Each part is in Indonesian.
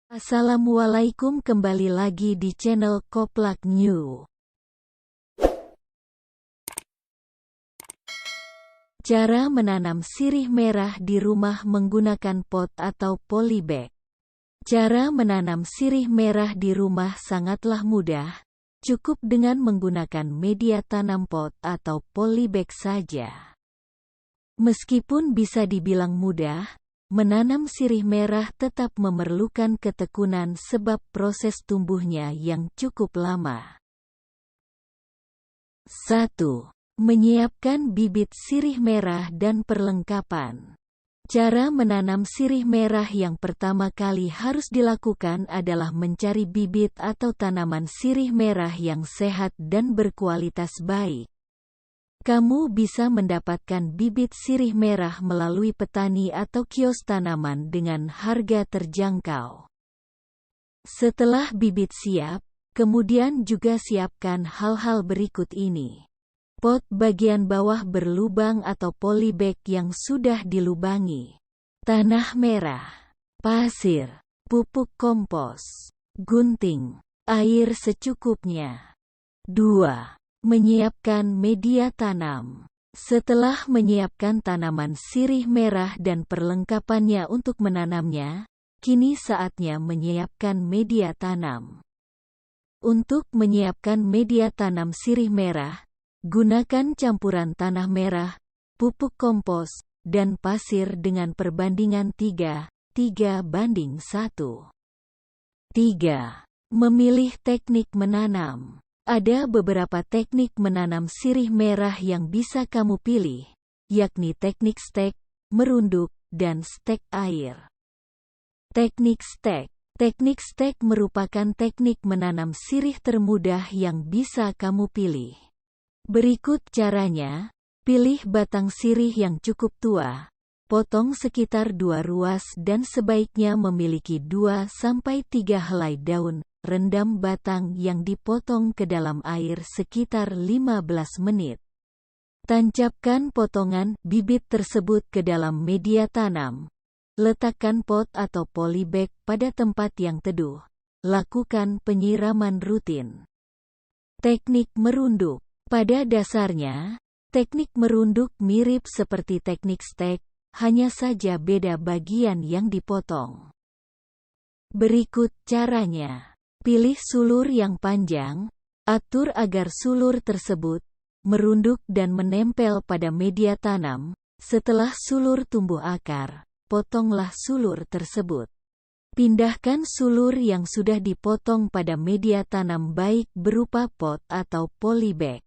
Assalamualaikum, kembali lagi di channel Koplak New. Cara menanam sirih merah di rumah menggunakan pot atau polybag. Cara menanam sirih merah di rumah sangatlah mudah. Cukup dengan menggunakan media tanam pot atau polybag saja. Meskipun bisa dibilang mudah, menanam sirih merah tetap memerlukan ketekunan sebab proses tumbuhnya yang cukup lama. 1. Menyiapkan bibit sirih merah dan perlengkapan. Cara menanam sirih merah yang pertama kali harus dilakukan adalah mencari bibit atau tanaman sirih merah yang sehat dan berkualitas baik. Kamu bisa mendapatkan bibit sirih merah melalui petani atau kios tanaman dengan harga terjangkau. Setelah bibit siap, kemudian juga siapkan hal-hal berikut ini. Pot bagian bawah berlubang atau polybag yang sudah dilubangi. Tanah merah, pasir, pupuk kompos, gunting, air secukupnya. 2. Menyiapkan media tanam. Setelah menyiapkan tanaman sirih merah dan perlengkapannya untuk menanamnya, kini saatnya menyiapkan media tanam. Untuk menyiapkan media tanam sirih merah, gunakan campuran tanah merah, pupuk kompos, dan pasir dengan perbandingan 3:1. 3. Memilih teknik menanam. Ada beberapa teknik menanam sirih merah yang bisa kamu pilih, yakni teknik stek, merunduk, dan stek air. Teknik stek. Teknik stek merupakan teknik menanam sirih termudah yang bisa kamu pilih. Berikut caranya: pilih batang sirih yang cukup tua, potong sekitar 2 ruas dan sebaiknya memiliki 2-3 helai daun. Rendam batang yang dipotong ke dalam air sekitar 15 menit. Tancapkan potongan bibit tersebut ke dalam media tanam. Letakkan pot atau polybag pada tempat yang teduh. Lakukan penyiraman rutin. Teknik merunduk. Pada dasarnya, teknik merunduk mirip seperti teknik stek, hanya saja beda bagian yang dipotong. Berikut caranya. Pilih sulur yang panjang, atur agar sulur tersebut merunduk dan menempel pada media tanam. Setelah sulur tumbuh akar, potonglah sulur tersebut. Pindahkan sulur yang sudah dipotong pada media tanam baik berupa pot atau polybag.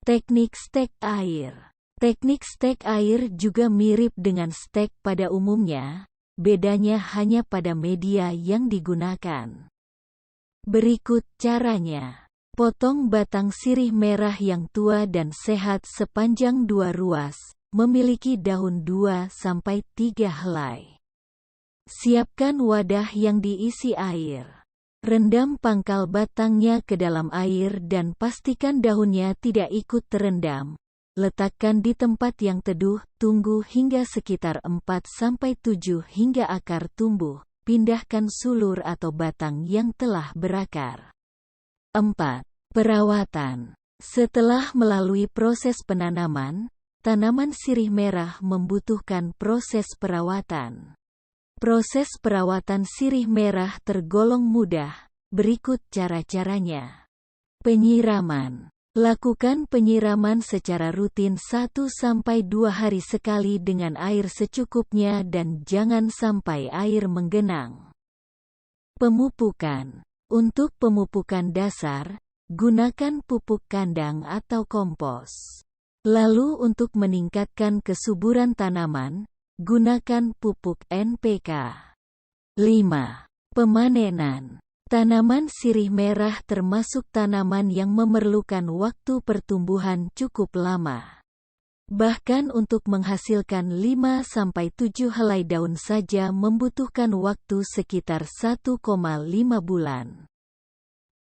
Teknik stek air. Teknik stek air juga mirip dengan stek pada umumnya, bedanya hanya pada media yang digunakan. Berikut caranya. Potong batang sirih merah yang tua dan sehat sepanjang 2 ruas, memiliki daun 2-3 helai. Siapkan wadah yang diisi air. Rendam pangkal batangnya ke dalam air dan pastikan daunnya tidak ikut terendam. Letakkan di tempat yang teduh, tunggu hingga sekitar 4-7 hingga akar tumbuh. Pindahkan sulur atau batang yang telah berakar. 4. Perawatan. Setelah melalui proses penanaman, tanaman sirih merah membutuhkan proses perawatan. Proses perawatan sirih merah tergolong mudah. Berikut cara-caranya. Penyiraman. Lakukan penyiraman secara rutin 1-2 hari sekali dengan air secukupnya dan jangan sampai air menggenang. Pemupukan. Untuk pemupukan dasar, gunakan pupuk kandang atau kompos. Lalu untuk meningkatkan kesuburan tanaman, gunakan pupuk NPK. 5. Pemanenan. Tanaman sirih merah termasuk tanaman yang memerlukan waktu pertumbuhan cukup lama. Bahkan untuk menghasilkan 5-7 helai daun saja membutuhkan waktu sekitar 1,5 bulan.